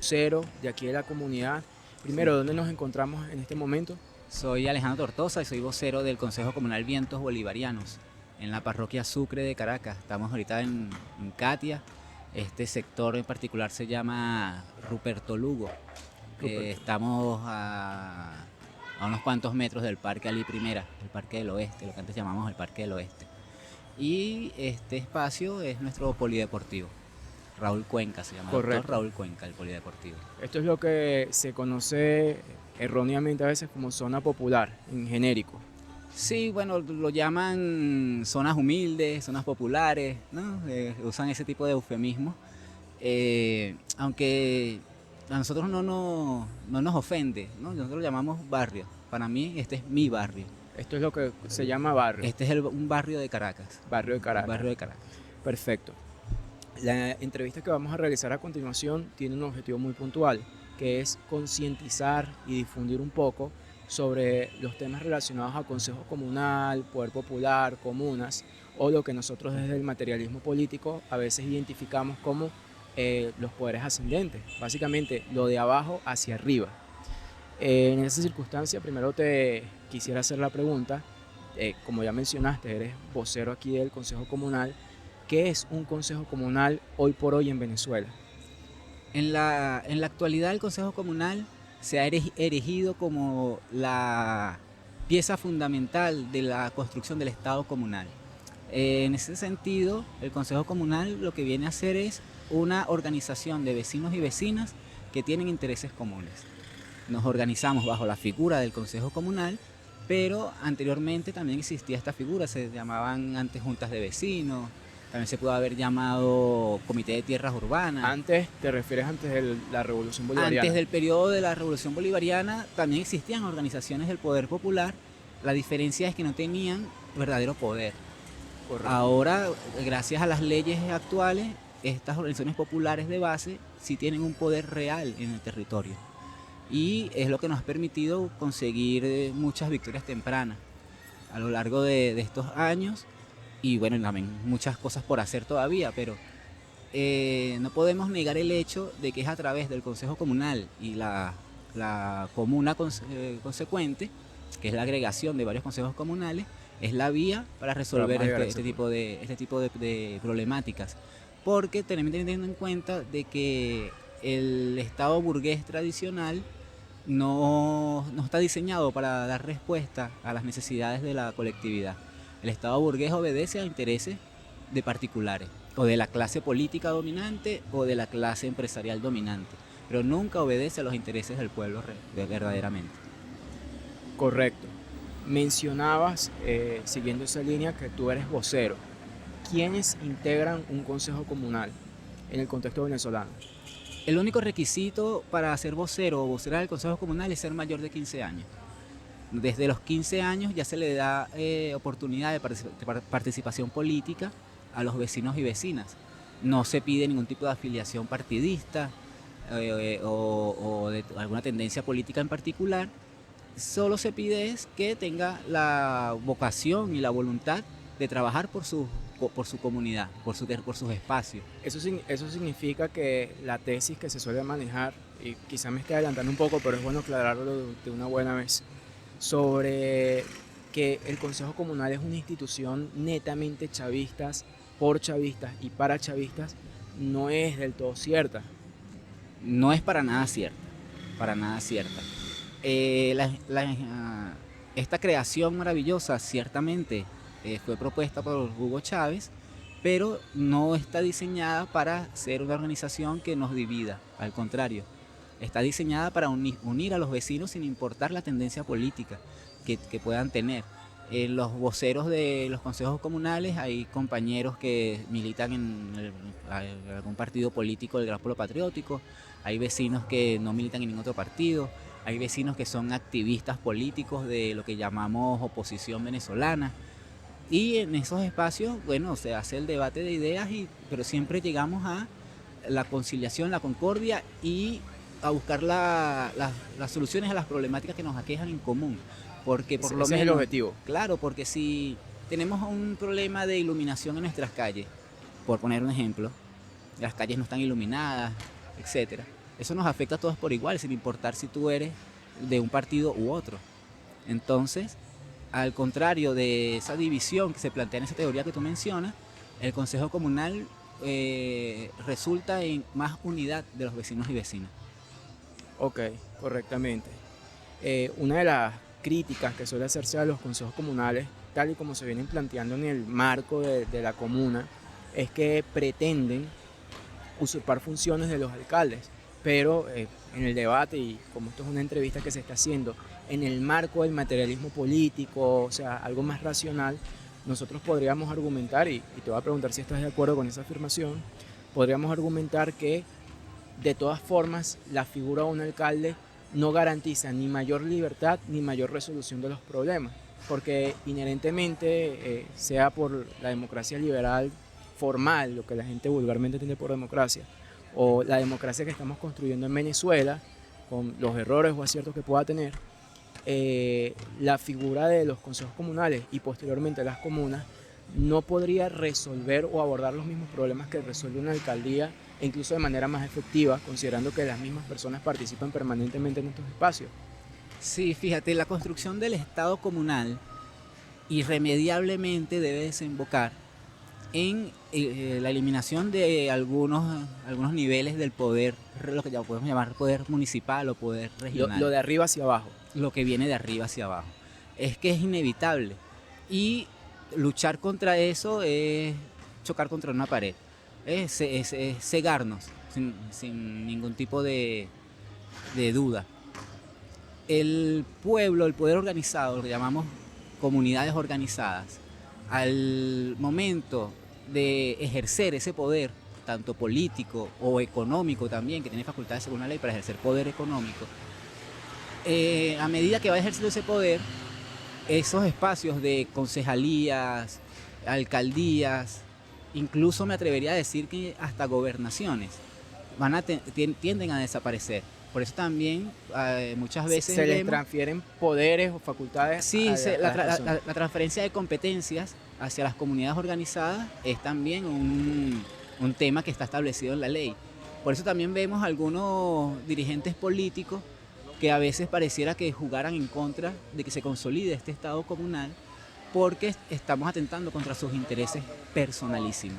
vocero de aquí de la comunidad. Sí. Primero, ¿dónde nos encontramos en este momento? Soy Alejandro Tortosa y soy vocero del Consejo Comunal Vientos Bolivarianos en la parroquia Sucre de Caracas. Estamos ahorita en Catia. Este sector en particular se llama Ruperto Lugo. Rupert. Estamos a unos cuantos metros del Parque Ali Primera, el Parque del Oeste, lo que antes llamamos el Parque del Oeste. Y este espacio es nuestro polideportivo. Raúl Cuenca se llama, doctor Correcto. Raúl Cuenca, el polideportivo. Esto es lo que se conoce erróneamente a veces como zona popular, en genérico. Sí, bueno, lo llaman zonas humildes, zonas populares, ¿no? Usan ese tipo de eufemismos, aunque a nosotros no nos ofende, ¿no? Nosotros lo llamamos barrio. Para mí este es mi barrio. Esto es lo que se llama barrio, Este es un barrio de Caracas, barrio de un Caracas. barrio de Caracas. Perfecto. La entrevista que vamos a realizar a continuación tiene un objetivo muy puntual, que es concientizar y difundir un poco sobre los temas relacionados a consejo comunal, poder popular, comunas, o lo que nosotros desde el materialismo político a veces identificamos como los poderes ascendentes, básicamente lo de abajo hacia arriba. En esa circunstancia, primero te quisiera hacer la pregunta, como ya mencionaste, eres vocero aquí del Consejo Comunal. ¿Qué es un consejo comunal hoy por hoy en Venezuela? En la actualidad el Consejo Comunal se ha erigido como la pieza fundamental de la construcción del Estado comunal. En ese sentido, el Consejo Comunal lo que viene a hacer es una organización de vecinos y vecinas que tienen intereses comunes. Nos organizamos bajo la figura del Consejo Comunal, pero anteriormente también existía esta figura, se llamaban antes juntas de vecinos, también se pudo haber llamado Comité de Tierras Urbanas. Antes, te refieres antes de la Revolución Antes Bolivariana. del periodo de la Revolución Bolivariana también existían organizaciones del poder popular, la diferencia es que no tenían verdadero poder. Correcto. Ahora, gracias a las leyes actuales, estas organizaciones populares de base sí tienen un poder real en el territorio. Y es lo que nos ha permitido conseguir muchas victorias tempranas a lo largo de estos años. Y bueno, también muchas cosas por hacer todavía, pero no podemos negar el hecho de que es a través del Consejo Comunal y la comuna consecuente, que es la agregación de varios consejos comunales, es la vía para resolver este tipo de problemáticas. Porque tenemos que tener en cuenta de que el Estado burgués tradicional no está diseñado para dar respuesta a las necesidades de la colectividad. El Estado burgués obedece a intereses de particulares, o de la clase política dominante o de la clase empresarial dominante, pero nunca obedece a los intereses del pueblo verdaderamente. Correcto. Mencionabas, siguiendo esa línea, que tú eres vocero. ¿Quiénes integran un consejo comunal en el contexto venezolano? El único requisito para ser vocero o vocera del Consejo Comunal es ser mayor de 15 años. Desde los 15 años ya se le da oportunidad de participación política a los vecinos y vecinas. No se pide ningún tipo de afiliación partidista o de alguna tendencia política en particular. Solo se pide es que tenga la vocación y la voluntad de trabajar por su comunidad, por sus espacios. Eso significa que la tesis que se suele manejar, y quizá me esté adelantando un poco, pero es bueno aclararlo de una buena vez, sobre que el Consejo Comunal es una institución netamente chavistas, por chavistas y para chavistas, no es del todo cierta. No es para nada cierta, para nada cierta. Esta creación maravillosa ciertamente fue propuesta por Hugo Chávez, pero no está diseñada para ser una organización que nos divida, al contrario, está diseñada para unir a los vecinos sin importar la tendencia política que puedan tener. En los voceros de los consejos comunales hay compañeros que militan en algún partido político del Gran Polo Patriótico, hay vecinos que no militan en ningún otro partido, hay vecinos que son activistas políticos de lo que llamamos oposición venezolana. Y en esos espacios, bueno, se hace el debate de ideas, pero siempre llegamos a la conciliación, la concordia y a buscar las soluciones a las problemáticas que nos aquejan en común. Porque por lo Ese es el menos, objetivo. claro, porque si tenemos un problema de iluminación en nuestras calles, por poner un ejemplo, las calles no están iluminadas, etcétera. Eso nos afecta a todos por igual, sin importar si tú eres de un partido u otro. Entonces, al contrario de esa división que se plantea en esa teoría que tú mencionas, el Consejo Comunal resulta en más unidad de los vecinos y vecinas. Ok, correctamente. Una de las críticas que suele hacerse a los consejos comunales, tal y como se vienen planteando en el marco de la comuna, es que pretenden usurpar funciones de los alcaldes, pero en el debate, y como esto es una entrevista que se está haciendo en el marco del materialismo político, o sea, algo más racional, nosotros podríamos argumentar, y te voy a preguntar si estás de acuerdo con esa afirmación, podríamos argumentar que de todas formas la figura de un alcalde no garantiza ni mayor libertad ni mayor resolución de los problemas, porque inherentemente, sea por la democracia liberal formal, lo que la gente vulgarmente entiende por democracia, o la democracia que estamos construyendo en Venezuela, con los errores o aciertos que pueda tener, la figura de los consejos comunales y posteriormente las comunas no podría resolver o abordar los mismos problemas que resuelve una alcaldía, e incluso de manera más efectiva, considerando que las mismas personas participan permanentemente en estos espacios. Sí, fíjate, la construcción del Estado comunal irremediablemente debe desembocar en la eliminación de algunos niveles del poder, lo que ya podemos llamar poder municipal o poder regional. Lo de arriba hacia abajo. Lo que viene de arriba hacia abajo. Es que es inevitable. Y luchar contra eso es chocar contra una pared. Es cegarnos sin ningún tipo de duda. El pueblo, el poder organizado, lo que llamamos comunidades organizadas, al momento de ejercer ese poder, tanto político o económico también, que tiene facultades según la ley para ejercer poder económico, a medida que va ejerciendo ese poder, esos espacios de concejalías, alcaldías, incluso me atrevería a decir que hasta gobernaciones, tienden a desaparecer. Por eso también muchas veces se les transfieren poderes o facultades. Sí, la transferencia de competencias hacia las comunidades organizadas es también un tema que está establecido en la ley. Por eso también vemos algunos dirigentes políticos que a veces pareciera que jugaran en contra de que se consolide este Estado comunal, porque estamos atentando contra sus intereses personalísimos,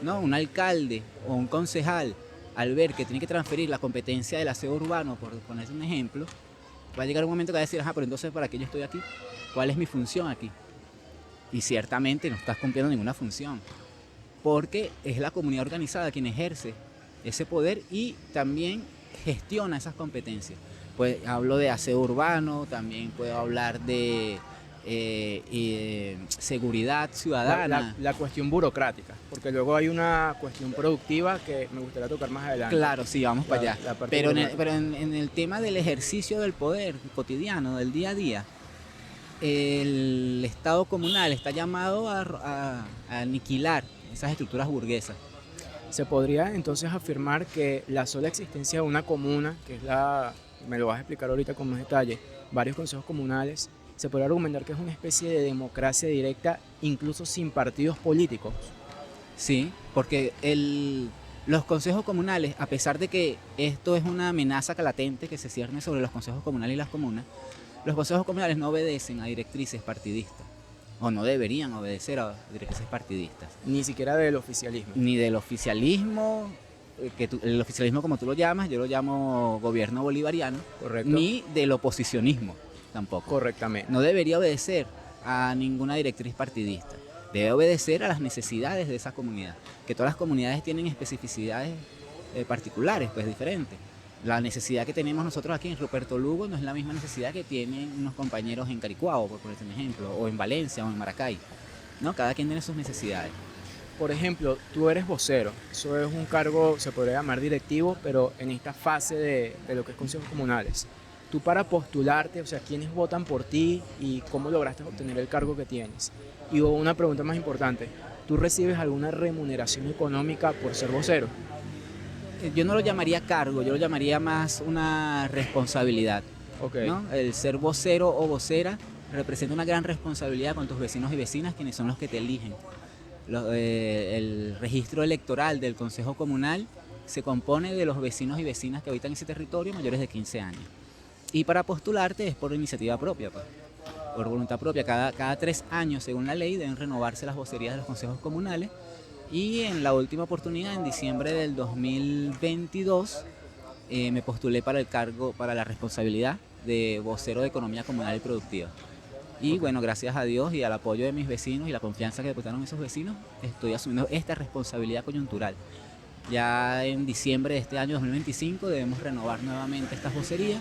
¿no? Un alcalde o un concejal, al ver que tiene que transferir la competencia del aseo urbano, por ponerse un ejemplo, va a llegar un momento que va a decir, pero entonces ¿para qué yo estoy aquí? ¿Cuál es mi función aquí? Y ciertamente no estás cumpliendo ninguna función, porque es la comunidad organizada quien ejerce ese poder y también gestiona esas competencias. Pues hablo de aseo urbano, también puedo hablar de seguridad ciudadana. La cuestión burocrática, porque luego hay una cuestión productiva que me gustaría tocar más adelante. Claro, sí, vamos para allá. Pero en el tema del ejercicio del poder cotidiano, del día a día, el Estado comunal está llamado a aniquilar esas estructuras burguesas. Se podría entonces afirmar que la sola existencia de una comuna, que es me lo vas a explicar ahorita con más detalle, varios consejos comunales, se podría argumentar que es una especie de democracia directa, incluso sin partidos políticos. Sí, porque los consejos comunales, a pesar de que esto es una amenaza latente que se cierne sobre los consejos comunales y las comunas, los consejos comunales no obedecen a directrices partidistas, o no deberían obedecer a directrices partidistas. Ni siquiera del oficialismo. Ni del oficialismo, el oficialismo como tú lo llamas, yo lo llamo gobierno bolivariano. Correcto. Ni del oposicionismo tampoco. Correctamente. No debería obedecer a ninguna directriz partidista. Debe obedecer a las necesidades de esa comunidad. Que todas las comunidades tienen especificidades particulares, pues diferentes. La necesidad que tenemos nosotros aquí en Ruperto Lugo no es la misma necesidad que tienen unos compañeros en Caricuao, por poner un ejemplo, o en Valencia o en Maracay, ¿no? Cada quien tiene sus necesidades. Por ejemplo, tú eres vocero, eso es un cargo, se podría llamar directivo, pero en esta fase de lo que es consejos comunales. Tú para postularte, o sea, ¿quiénes votan por ti y cómo lograste obtener el cargo que tienes? Y una pregunta más importante, ¿tú recibes alguna remuneración económica por ser vocero? Yo no lo llamaría cargo, yo lo llamaría más una responsabilidad. Okay. ¿No? El ser vocero o vocera representa una gran responsabilidad con tus vecinos y vecinas, quienes son los que te eligen. El registro electoral del Consejo Comunal se compone de los vecinos y vecinas que habitan ese territorio mayores de 15 años. Y para postularte es por iniciativa propia, pues, por voluntad propia. Cada 3 años, según la ley, deben renovarse las vocerías de los consejos comunales. Y en la última oportunidad, en diciembre del 2022, me postulé para el cargo, para la responsabilidad de vocero de Economía Comunal y Productiva. Y bueno, gracias a Dios y al apoyo de mis vecinos y la confianza que depositaron esos vecinos, estoy asumiendo esta responsabilidad coyuntural. Ya en diciembre de este año 2025 debemos renovar nuevamente estas vocerías.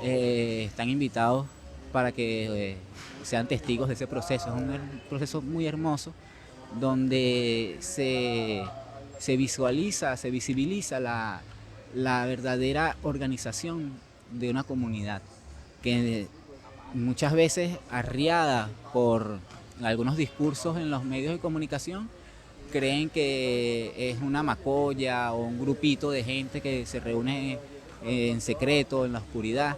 Están invitados para que sean testigos de ese proceso. Es un proceso muy hermoso donde se visualiza, se visibiliza la verdadera organización de una comunidad que muchas veces arriada por algunos discursos en los medios de comunicación creen que es una macolla o un grupito de gente que se reúne en secreto, en la oscuridad.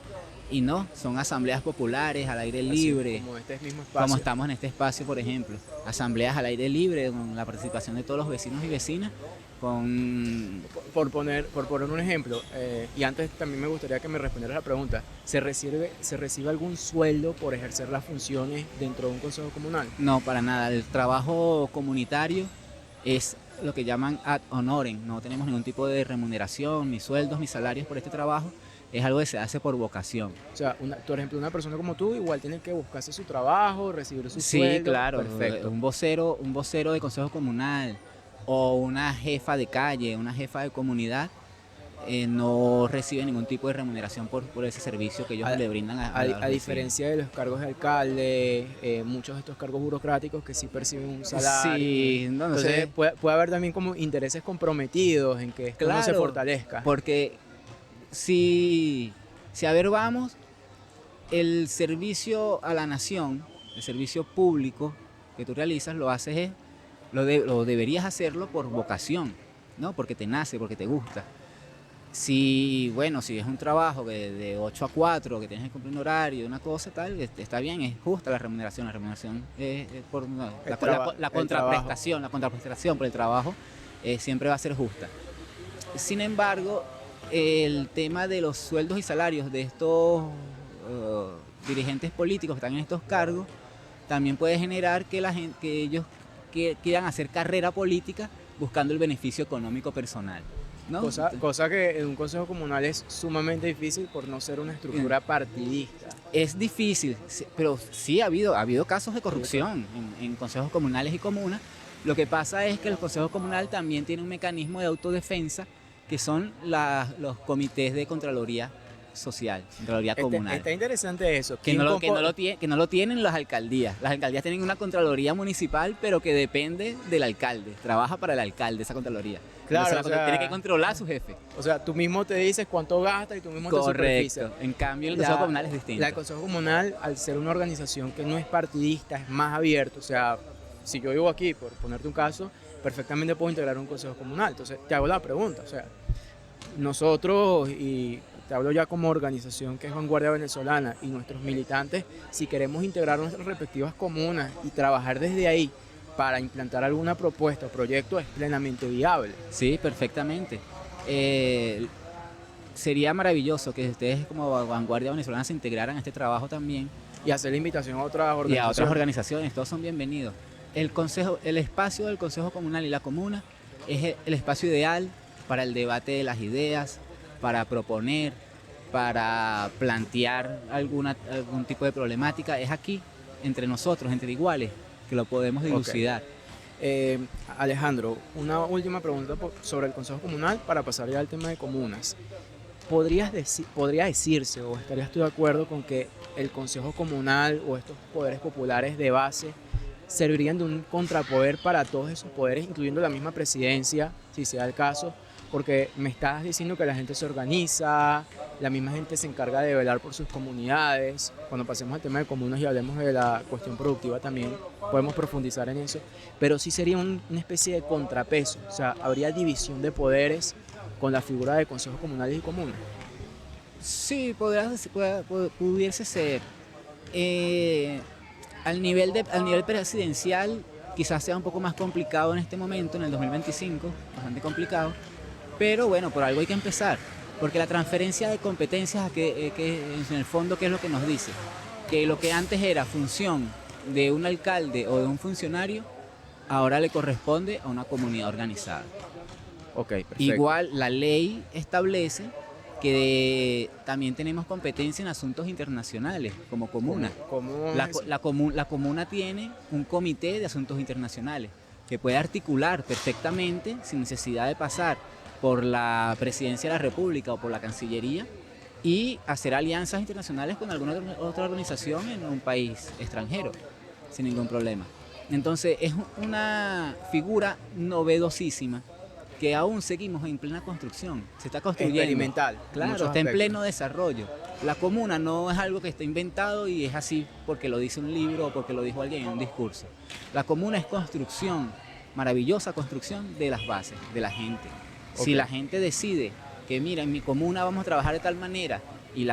Y no, son asambleas populares al aire libre, como este mismo espacio. como estamos en este espacio, por ejemplo. Asambleas al aire libre, con la participación de todos los vecinos y vecinas. Por poner un ejemplo, y antes también me gustaría que me respondieras la pregunta, ¿se recibe algún sueldo por ejercer las funciones dentro de un consejo comunal? No, para nada. El trabajo comunitario es lo que llaman ad honorem. No tenemos ningún tipo de remuneración, ni sueldos, ni salarios por este trabajo. Es algo que se hace por vocación. O sea, por ejemplo, una persona como tú igual tiene que buscarse su trabajo, recibir su Sí, sueldo. claro. Perfecto. Un vocero de consejo comunal o una jefa de calle, una jefa de comunidad, no recibe ningún tipo de remuneración por ese servicio que ellos le brindan a los A diferencia de los cargos de alcalde, muchos de estos cargos burocráticos que sí perciben un salario. Sí, no Entonces sé. puede haber también como intereses comprometidos en que esto no se Claro, fortalezca. porque si a ver vamos, el servicio a la nación, el servicio público que tú realizas, lo deberías hacerlo por vocación, ¿no? Porque te nace, porque te gusta. Si es un trabajo de 8 a 4, que tienes que cumplir un horario, una cosa tal, está bien, es justa la remuneración es por la contraprestación por el trabajo siempre va a ser justa. Sin embargo, el tema de los sueldos y salarios de estos dirigentes políticos que están en estos cargos también puede generar que ellos quieran hacer carrera política buscando el beneficio económico personal, ¿no? Cosa que en un consejo comunal es sumamente difícil por no ser una estructura partidista. Es difícil, pero sí ha habido casos de corrupción en consejos comunales y comunas. Lo que pasa es que el consejo comunal también tiene un mecanismo de autodefensa que son los comités de Contraloría Social, Contraloría Comunal. Está interesante eso. Que no lo tienen las alcaldías. Las alcaldías tienen una Contraloría municipal, pero que depende del alcalde. Trabaja para el alcalde esa Contraloría. Claro, tiene que controlar a su jefe. O sea, tú mismo te dices cuánto gastas y tú mismo te supervisas. Correcto. En cambio, el Consejo Comunal es distinto. El Consejo Comunal, al ser una organización que no es partidista, es más abierto. O sea, si yo vivo aquí, por ponerte un caso, perfectamente puedo integrar un consejo comunal. Entonces, te hago la pregunta, o sea, nosotros, y te hablo ya como organización que es Vanguardia Venezolana, y nuestros militantes, si queremos integrar nuestras respectivas comunas y trabajar desde ahí para implantar alguna propuesta o proyecto, es plenamente viable. Sí, perfectamente. Sería maravilloso que ustedes como Vanguardia Venezolana se integraran a este trabajo también. Y hacer la invitación a otras organizaciones. Y a otras organizaciones, todos son bienvenidos. El espacio del Consejo Comunal y la Comuna es el espacio ideal para el debate de las ideas, para proponer, para plantear algún tipo de problemática. Es aquí, entre nosotros, entre iguales, que lo podemos dilucidar. Alejandro, una última pregunta sobre el Consejo Comunal para pasar ya al tema de comunas. ¿Podría decirse, o estarías tú de acuerdo con que el Consejo Comunal o estos poderes populares de base servirían de un contrapoder para todos esos poderes, incluyendo la misma presidencia, si sea el caso? Porque me estás diciendo que la gente se organiza, la misma gente se encarga de velar por sus comunidades. Cuando pasemos al tema de comunas y hablemos de la cuestión productiva también podemos profundizar en eso, pero sí sería una especie de contrapeso, o sea, habría división de poderes con la figura de consejos comunales y comunas. Sí, pudiese ser. Al nivel presidencial quizás sea un poco más complicado en este momento, en el 2025, bastante complicado, Pero bueno, por algo hay que empezar, porque la transferencia de competencias, que en el fondo, ¿qué es lo que nos dice? Que lo que antes era función de un alcalde o de un funcionario, ahora le corresponde a una comunidad organizada. Ok, perfecto. Igual la ley establece que también tenemos competencia en asuntos internacionales como comuna. ¿Cómo es eso? La comuna tiene un comité de asuntos internacionales que puede articular perfectamente sin necesidad de pasar por la presidencia de la República o por la Cancillería y hacer alianzas internacionales con alguna otra organización en un país extranjero sin ningún problema. Entonces es una figura novedosísima que aún seguimos en plena construcción, se está construyendo. Experimental. Claro, está aspectos. en pleno desarrollo. La comuna no es algo que está inventado y es así porque lo dice un libro o porque lo dijo alguien en un discurso. La comuna es construcción, maravillosa construcción de las bases, de la gente. Okay. Si la gente decide que mira, en mi comuna vamos a trabajar de tal manera y,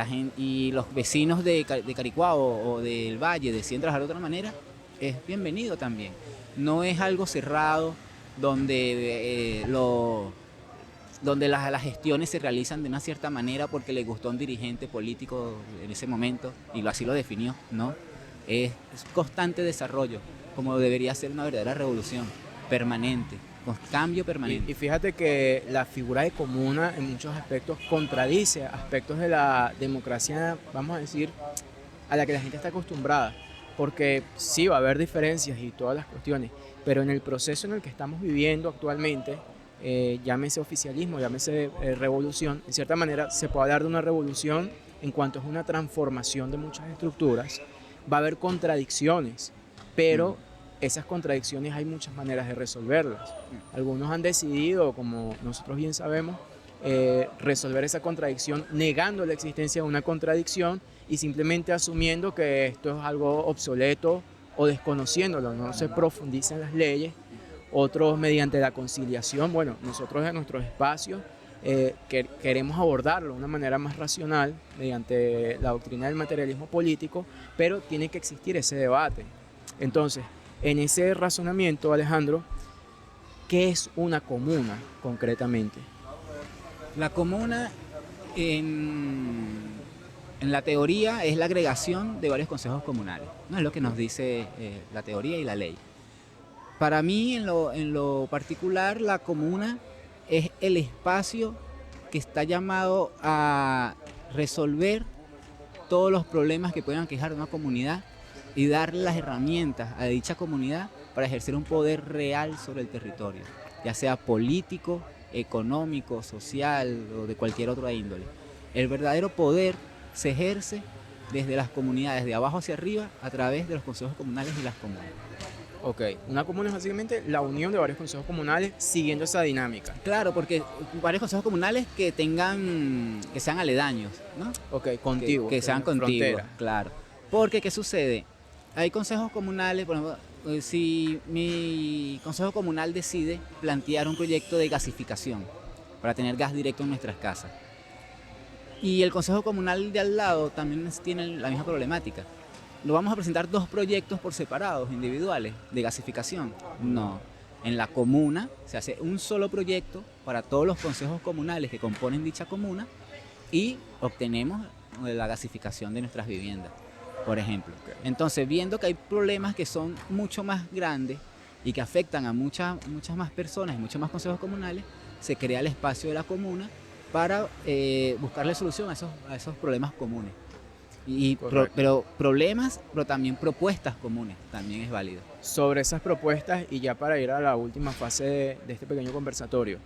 los vecinos de Caricuao o del Valle deciden trabajar de otra manera, es bienvenido también. No es algo cerrado donde las gestiones se realizan de una cierta manera porque le gustó a un dirigente político en ese momento y así lo definió, ¿no? Es constante desarrollo, como debería ser una verdadera revolución, permanente, con cambio permanente. Y fíjate que la figura de comuna en muchos aspectos contradice aspectos de la democracia, vamos a decir, a la que la gente está acostumbrada, porque sí va a haber diferencias y todas las cuestiones, pero en el proceso en el que estamos viviendo actualmente, llámese oficialismo, llámese revolución, en cierta manera se puede hablar de una revolución en cuanto es una transformación de muchas estructuras. Va a haber contradicciones, pero esas contradicciones hay muchas maneras de resolverlas. Algunos han decidido, como nosotros bien sabemos, resolver esa contradicción negando la existencia de una contradicción y simplemente asumiendo que esto es algo obsoleto o desconociéndolo, no se profundizan las leyes. Otros mediante la conciliación, bueno, nosotros en nuestros espacios queremos abordarlo de una manera más racional mediante la doctrina del materialismo político, pero tiene que existir ese debate. Entonces, en ese razonamiento, Alejandro, ¿qué es una comuna concretamente? La comuna en la teoría es la agregación de varios consejos comunales, no es lo que nos dice la teoría y la ley. Para mí, en lo particular, la comuna es el espacio que está llamado a resolver todos los problemas que puedan aquejar una comunidad y darle las herramientas a dicha comunidad para ejercer un poder real sobre el territorio, ya sea político, económico, social o de cualquier otra índole. El verdadero poder se ejerce desde las comunidades, de abajo hacia arriba, a través de los consejos comunales y las comunas. Ok, una comuna es básicamente la unión de varios consejos comunales siguiendo esa dinámica. Claro, porque varios consejos comunales que sean aledaños, ¿no? Ok, contiguos. Que sean contiguos, claro. Porque, ¿qué sucede? Hay consejos comunales, por ejemplo, si mi consejo comunal decide plantear un proyecto de gasificación para tener gas directo en nuestras casas, y el consejo comunal de al lado también tiene la misma problemática, ¿lo vamos a presentar dos proyectos por separados, individuales, de gasificación? No. En la comuna se hace un solo proyecto para todos los consejos comunales que componen dicha comuna y obtenemos la gasificación de nuestras viviendas, por ejemplo. Entonces, viendo que hay problemas que son mucho más grandes y que afectan a muchas más personas y muchos más consejos comunales, se crea el espacio de la comuna para buscarle solución a esos problemas comunes. Pero problemas, pero también propuestas comunes, también es válido. Sobre esas propuestas, y ya para ir a la última fase de este pequeño conversatorio,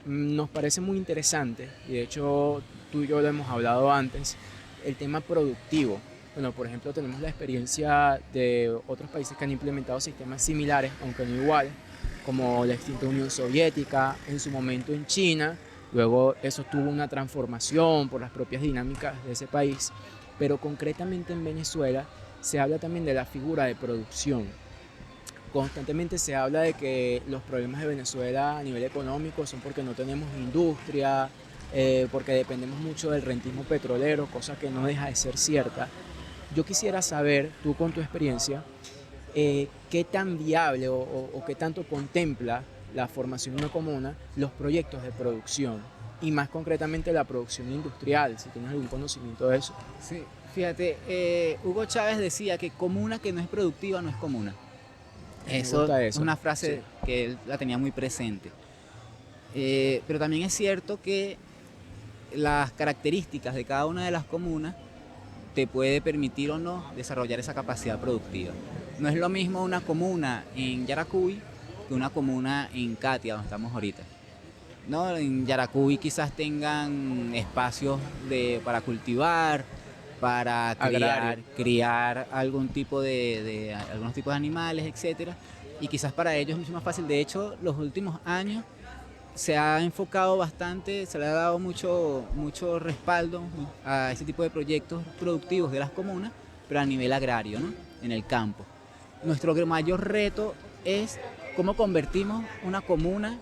nos parece muy interesante, y de hecho tú y yo lo hemos hablado antes, el tema productivo. Bueno, por ejemplo, tenemos la experiencia de otros países que han implementado sistemas similares, aunque no iguales, como la extinta Unión Soviética, en su momento en China. Luego eso tuvo una transformación por las propias dinámicas de ese país, pero concretamente en Venezuela se habla también de la figura de producción. Constantemente se habla de que los problemas de Venezuela a nivel económico son porque no tenemos industria, porque dependemos mucho del rentismo petrolero, cosa que no deja de ser cierta. Yo quisiera saber, tú con tu experiencia, qué tan viable o qué tanto contempla la formación de una comuna, los proyectos de producción y más concretamente la producción industrial, si tienes algún conocimiento de eso. Sí, fíjate, Hugo Chávez decía que comuna que no es productiva no es comuna. Eso es una frase que él la tenía muy presente. Pero también es cierto que las características de cada una de las comunas te puede permitir o no desarrollar esa capacidad productiva. No es lo mismo una comuna en Yaracuy que una comuna en Catia, donde estamos ahorita. ¿No? En Yaracuy quizás tengan espacios para cultivar, para criar algún tipo algunos tipos de animales, etcétera. Y quizás para ellos es mucho más fácil. De hecho, los últimos años se ha enfocado bastante, se le ha dado mucho respaldo a ese tipo de proyectos productivos de las comunas, pero a nivel agrario, ¿no? En el campo. Nuestro mayor reto es cómo convertimos una comuna,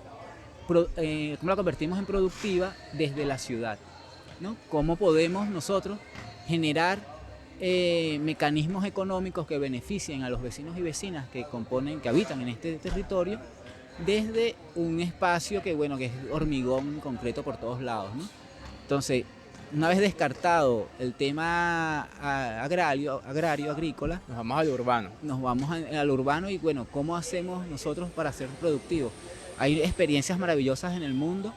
cómo la convertimos en productiva desde la ciudad, ¿no? Cómo podemos nosotros generar mecanismos económicos que beneficien a los vecinos y vecinas que habitan en este territorio, desde un espacio que es hormigón concreto por todos lados, ¿no? Entonces, una vez descartado el tema agrícola, nos vamos al urbano. Nos vamos al urbano y ¿cómo hacemos nosotros para ser productivos? Hay experiencias maravillosas en el mundo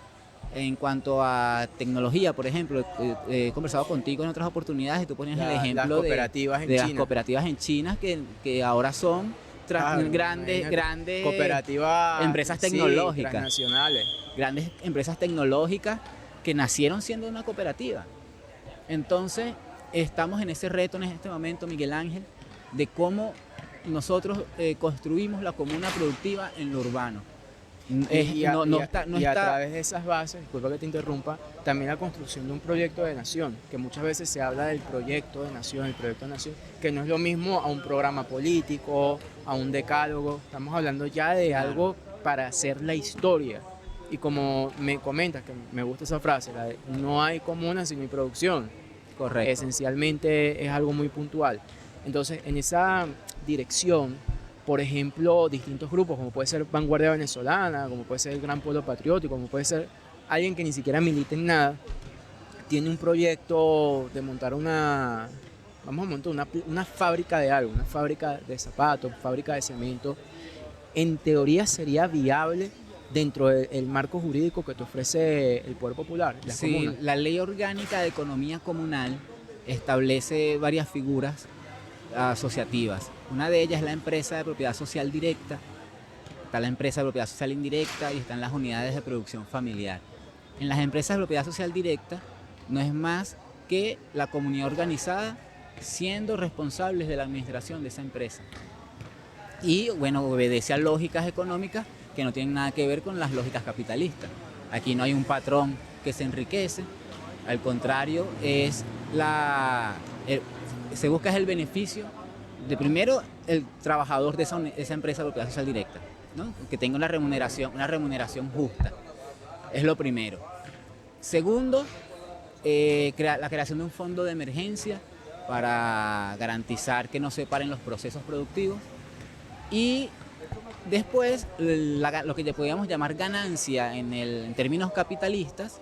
en cuanto a tecnología, por ejemplo. He conversado contigo en otras oportunidades y tú ponías el ejemplo de las cooperativas en China que ahora son grandes cooperativas, empresas tecnológicas, transnacionales. Grandes empresas tecnológicas que nacieron siendo una cooperativa. Entonces, estamos en ese reto en este momento, Miguel Ángel, de cómo nosotros construimos la comuna productiva en lo urbano. Y a través de esas bases, disculpa que te interrumpa, también la construcción de un proyecto de nación, que muchas veces se habla del proyecto de nación, que no es lo mismo a un programa político, a un decálogo. Estamos hablando ya de algo para hacer la historia. Y como me comentas, que me gusta esa frase, la de no hay comuna sin mi producción. Correcto. Esencialmente es algo muy puntual. Entonces, en esa dirección, por ejemplo, distintos grupos, como puede ser Vanguardia Venezolana, como puede ser el Gran Pueblo Patriótico, como puede ser alguien que ni siquiera milita en nada, tiene un proyecto de montar una fábrica de algo, una fábrica de zapatos, fábrica de cemento. En teoría sería viable dentro del marco jurídico que te ofrece el Poder Popular. Sí, la Ley Orgánica de Economía Comunal establece varias figuras asociativas. Una de ellas es la empresa de propiedad social directa, está la empresa de propiedad social indirecta y están las unidades de producción familiar. En las empresas de propiedad social directa no es más que la comunidad organizada siendo responsables de la administración de esa empresa. Y obedece a lógicas económicas que no tienen nada que ver con las lógicas capitalistas. Aquí no hay un patrón que se enriquece, al contrario, se busca el beneficio de primero el trabajador de esa empresa de propiedad social directa, ¿no? Que tenga una remuneración justa. Es lo primero. Segundo, la creación de un fondo de emergencia para garantizar que no se paren los procesos productivos. Y después, lo que ya podríamos llamar ganancia en términos capitalistas,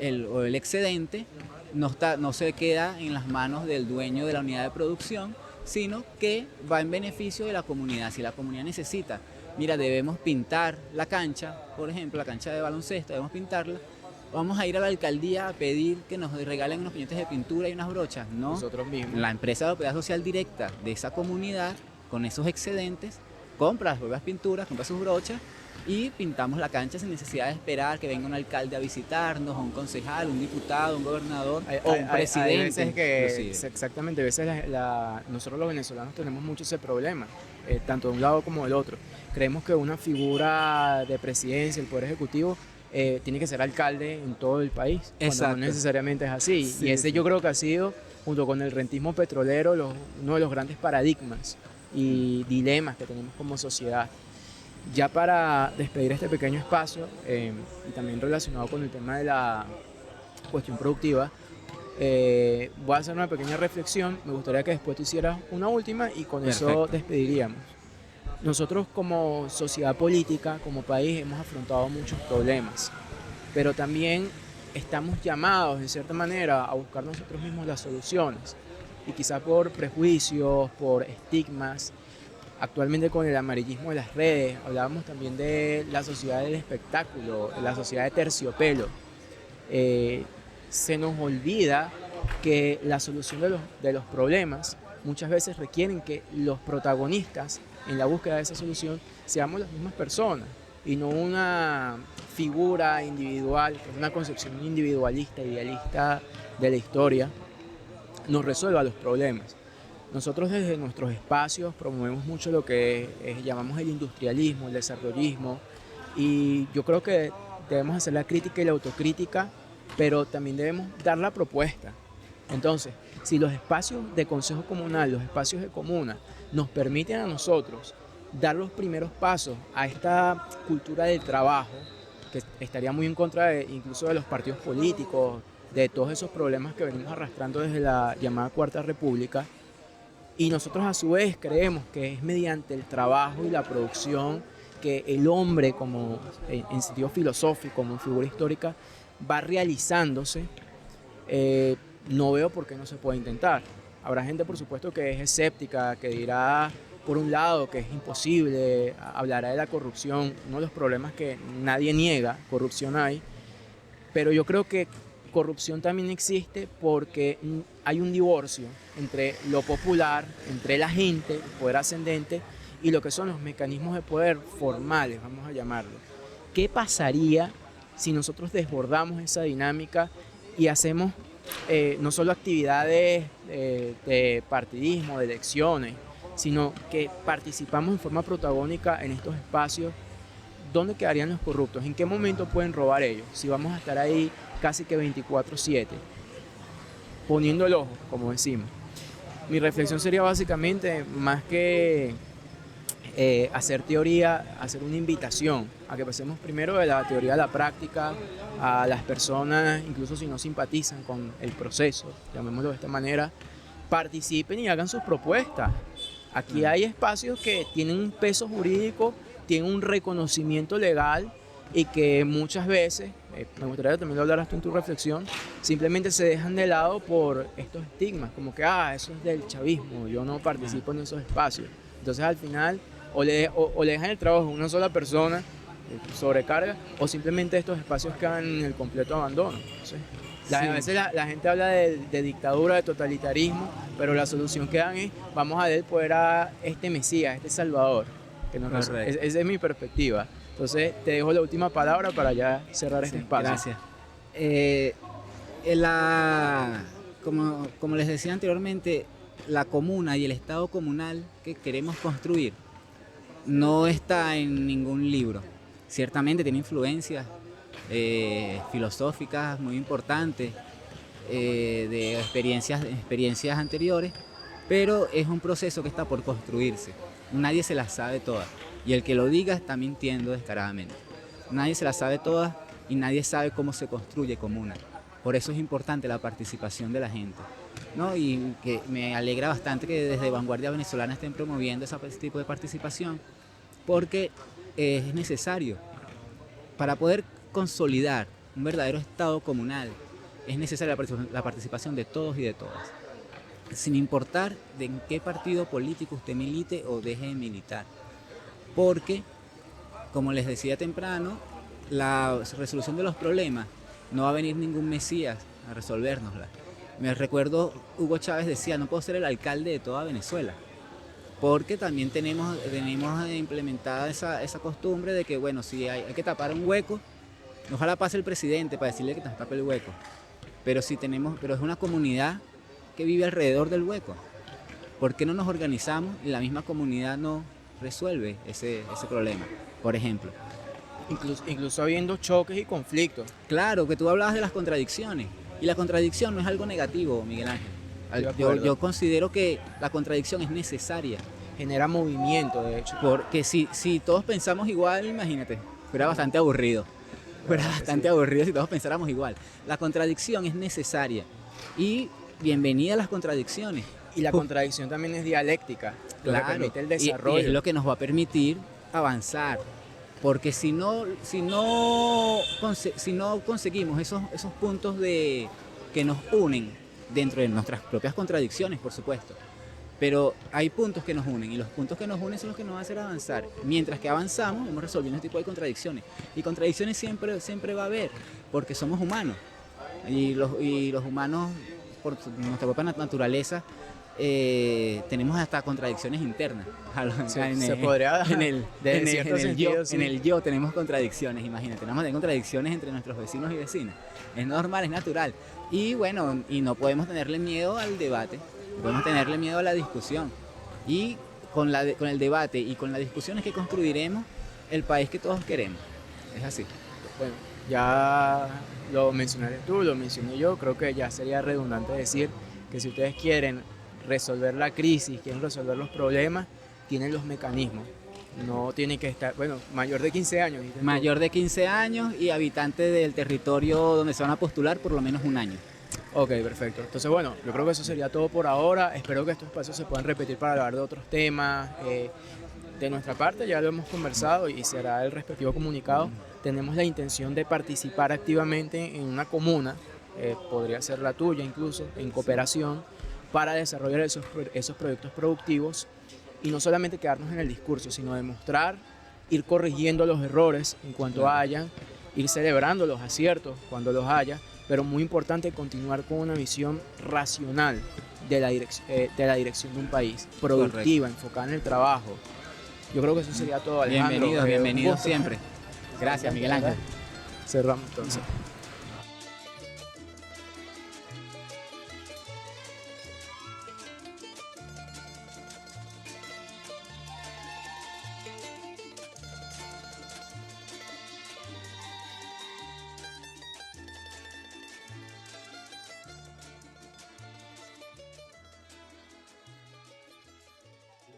el excedente, no se queda en las manos del dueño de la unidad de producción, sino que va en beneficio de la comunidad. Si la comunidad necesita, debemos pintar la cancha, por ejemplo, la cancha de baloncesto, debemos pintarla, vamos a ir a la alcaldía a pedir que nos regalen unos puñetes de pintura y unas brochas. No, nosotros mismos. La empresa de propiedad social directa de esa comunidad, con esos excedentes, compra las propias pinturas, compra sus brochas y pintamos la cancha sin necesidad de esperar que venga un alcalde a visitarnos, un concejal, un diputado, un gobernador o un presidente. Hay veces exactamente, a veces nosotros los venezolanos tenemos mucho ese problema, tanto de un lado como del otro. Creemos que una figura de presidencia, el Poder Ejecutivo, tiene que ser alcalde en todo el país. Exacto. Cuando no necesariamente es así. Sí, y ese yo creo que ha sido, junto con el rentismo petrolero, uno de los grandes paradigmas y dilemas que tenemos como sociedad. Ya para despedir este pequeño espacio y también relacionado con el tema de la cuestión productiva, voy a hacer una pequeña reflexión. Me gustaría que después tú hicieras una última y con Perfecto. Eso despediríamos. Nosotros como sociedad política, como país, hemos afrontado muchos problemas, pero también estamos llamados, en cierta manera, a buscar nosotros mismos las soluciones. Y quizá por prejuicios, por estigmas, actualmente con el amarillismo de las redes, hablábamos también de la sociedad del espectáculo, la sociedad de terciopelo. Eh, Se nos olvida que la solución de los problemas muchas veces requieren que los protagonistas en la búsqueda de esa solución seamos las mismas personas y no una figura individual, una concepción individualista, idealista de la historia, nos resuelva los problemas. Nosotros desde nuestros espacios promovemos mucho lo que llamamos el industrialismo, el desarrollismo, y yo creo que debemos hacer la crítica y la autocrítica, pero también debemos dar la propuesta. Entonces, si los espacios de consejo comunal, los espacios de comuna, nos permiten a nosotros dar los primeros pasos a esta cultura del trabajo, que estaría muy en contra incluso de los partidos políticos, de todos esos problemas que venimos arrastrando desde la llamada Cuarta República, y nosotros a su vez creemos que es mediante el trabajo y la producción que el hombre, como en sentido filosófico, como figura histórica, va realizándose. No veo por qué no se puede intentar. Habrá gente, por supuesto, que es escéptica, que dirá, por un lado, que es imposible, hablará de la corrupción, uno de los problemas que nadie niega, corrupción hay, pero yo creo que corrupción también existe porque hay un divorcio entre lo popular, entre la gente, el poder ascendente, y lo que son los mecanismos de poder formales, vamos a llamarlo. ¿Qué pasaría si nosotros desbordamos esa dinámica y hacemos no solo actividades de partidismo, de elecciones, sino que participamos en forma protagónica en estos espacios? ¿Dónde quedarían los corruptos? ¿En qué momento pueden robar ellos? Si vamos a estar ahí casi que 24/7, poniendo el ojo, como decimos. Mi reflexión sería básicamente, más que hacer teoría, hacer una invitación a que pasemos primero de la teoría a la práctica, a las personas, incluso si no simpatizan con el proceso, llamémoslo de esta manera, participen y hagan sus propuestas. Aquí hay espacios que tienen un peso jurídico, tienen un reconocimiento legal y que muchas veces, me gustaría también hablar tú en tu reflexión, simplemente se dejan de lado por estos estigmas, como que eso es del chavismo, yo no participo en esos espacios. Entonces al final o le dejan el trabajo a una sola persona, sobrecarga, o simplemente estos espacios quedan en el completo abandono. Entonces, a veces la gente habla de dictadura, de totalitarismo, pero la solución que dan es, vamos a dar el poder a este Mesías, este Salvador. Esa es mi perspectiva. Entonces te dejo la última palabra para ya cerrar este espacio. Gracias. Como les decía anteriormente, la comuna y el estado comunal que queremos construir no está en ningún libro. Ciertamente tiene influencias filosóficas muy importantes, de experiencias anteriores, pero es un proceso que está por construirse. Nadie se las sabe todas, y el que lo diga está mintiendo descaradamente. Nadie se las sabe todas y nadie sabe cómo se construye comuna. Por eso es importante la participación de la gente, ¿no? Y que me alegra bastante que desde Vanguardia Venezolana estén promoviendo ese tipo de participación, porque es necesario. Para poder consolidar un verdadero estado comunal, es necesaria la participación de todos y de todas, sin importar de en qué partido político usted milite o deje de militar. Porque, como les decía temprano, la resolución de los problemas no va a venir ningún Mesías a resolvérnosla. Me recuerdo, Hugo Chávez decía, no puedo ser el alcalde de toda Venezuela, porque también tenemos implementada esa costumbre de que, bueno, si hay que tapar un hueco, ojalá pase el presidente para decirle que nos tape el hueco. Pero es una comunidad que vive alrededor del hueco. ¿Por qué no nos organizamos y la misma comunidad no resuelve ese problema? Por ejemplo. Incluso habiendo choques y conflictos. Claro, que tú hablabas de las contradicciones. Y la contradicción no es algo negativo, Miguel Ángel. Yo considero que la contradicción es necesaria. Genera movimiento, de hecho. Porque si todos pensamos igual, imagínate, fuera bastante aburrido. Fuera bastante aburrido si todos pensáramos igual. La contradicción es necesaria. Y bienvenida a las contradicciones. Y la contradicción también es dialéctica, lo que Claro, permite el y desarrollo. es lo que nos va a permitir avanzar, porque si no conseguimos esos puntos que nos unen dentro de nuestras propias contradicciones, por supuesto, pero hay puntos que nos unen y los puntos que nos unen son los que nos van a hacer avanzar. Mientras que avanzamos, hemos resolviendo este tipo de contradicciones. Y contradicciones siempre va a haber, porque somos humanos. Y los humanos, por nuestra propia naturaleza, tenemos hasta contradicciones internas. Se podría dar de cierto sentido, sí. En el yo tenemos contradicciones, imagínate, tenemos que tener contradicciones entre nuestros vecinos y vecinas. Es normal, es natural. Y bueno, y no podemos tenerle miedo al debate, no podemos tenerle miedo a la discusión. Y con el debate y con las discusiones que construiremos el país que todos queremos. Es así. Bueno, ya lo mencionaste tú, lo mencioné yo, creo que ya sería redundante decir que si ustedes quieren resolver la crisis, quieren resolver los problemas, tienen los mecanismos. No tienen que estar, bueno, mayor de 15 años. Mayor de 15 años y habitante del territorio donde se van a postular por lo menos un año. Ok, perfecto. Entonces, bueno, yo creo que eso sería todo por ahora. Espero que estos espacios se puedan repetir para hablar de otros temas. De nuestra parte ya lo hemos conversado y será el respectivo comunicado. Tenemos la intención de participar activamente en una comuna, podría ser la tuya incluso, en cooperación, para desarrollar esos proyectos productivos y no solamente quedarnos en el discurso, sino demostrar, ir corrigiendo los errores en cuanto hayan, ir celebrando los aciertos cuando los haya, pero muy importante continuar con una visión racional de la dirección de un país, productiva, correcto, enfocada en el trabajo. Yo creo que eso sería todo, Alejandro. Bienvenidos siempre. Gracias, Miguel Ángel. Cerramos entonces.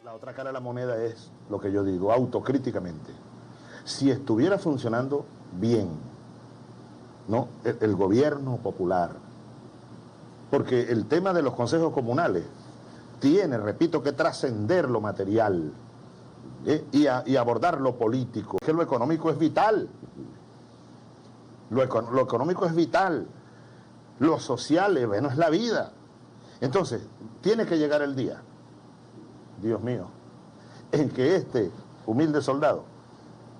La otra cara de la moneda es lo que yo digo, autocríticamente. Si estuviera funcionando bien, ¿no? El gobierno popular, porque el tema de los consejos comunales tiene, repito, que trascender lo material y abordar lo político, que lo económico es vital. Lo económico es vital, lo social, bueno, es la vida. Entonces, tiene que llegar el día, Dios mío, en que este humilde soldado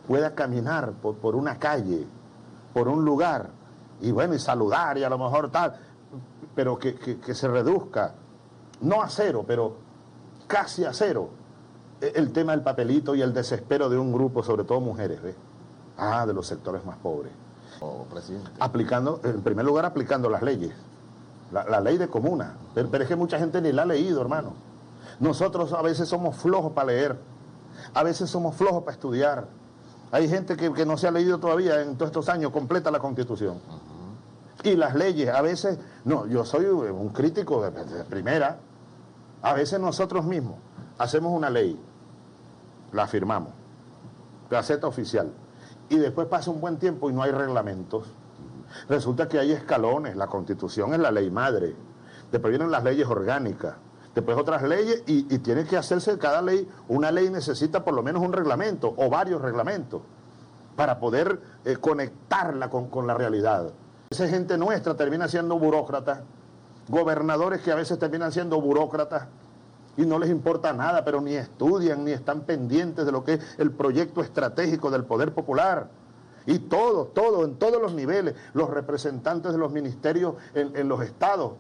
pueda caminar por una calle, por un lugar, y bueno, y saludar y a lo mejor tal, pero que se reduzca, no a cero, pero casi a cero, el tema del papelito y el desespero de un grupo, sobre todo mujeres, ¿ves? De los sectores más pobres. Presidente. Aplicando, en primer lugar, aplicando las leyes, la ley de comuna, pero es que mucha gente ni la ha leído, hermano. Nosotros a veces somos flojos para leer, a veces somos flojos para estudiar. Hay gente que no se ha leído todavía en todos estos años completa la Constitución. Y las leyes, a veces, no, yo soy un crítico de primera, a veces nosotros mismos hacemos una ley, la firmamos, gaceta oficial, y después pasa un buen tiempo y no hay reglamentos. Resulta que hay escalones, la Constitución es la ley madre, después vienen las leyes orgánicas, después otras leyes y tiene que hacerse cada ley, una ley necesita por lo menos un reglamento o varios reglamentos para poder conectarla con la realidad. Esa gente nuestra termina siendo burócratas, gobernadores que a veces terminan siendo burócratas y no les importa nada, pero ni estudian ni están pendientes de lo que es el proyecto estratégico del poder popular. Y todo, en todos los niveles, los representantes de los ministerios en los estados,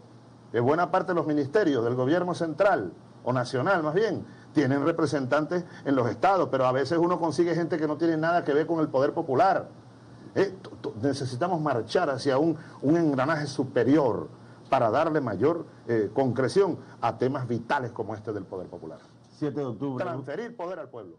de buena parte de los ministerios del gobierno central o nacional más bien, tienen representantes en los estados, pero a veces uno consigue gente que no tiene nada que ver con el poder popular. Necesitamos marchar hacia un engranaje superior para darle mayor concreción a temas vitales como este del poder popular. 7 de octubre. Transferir poder al pueblo.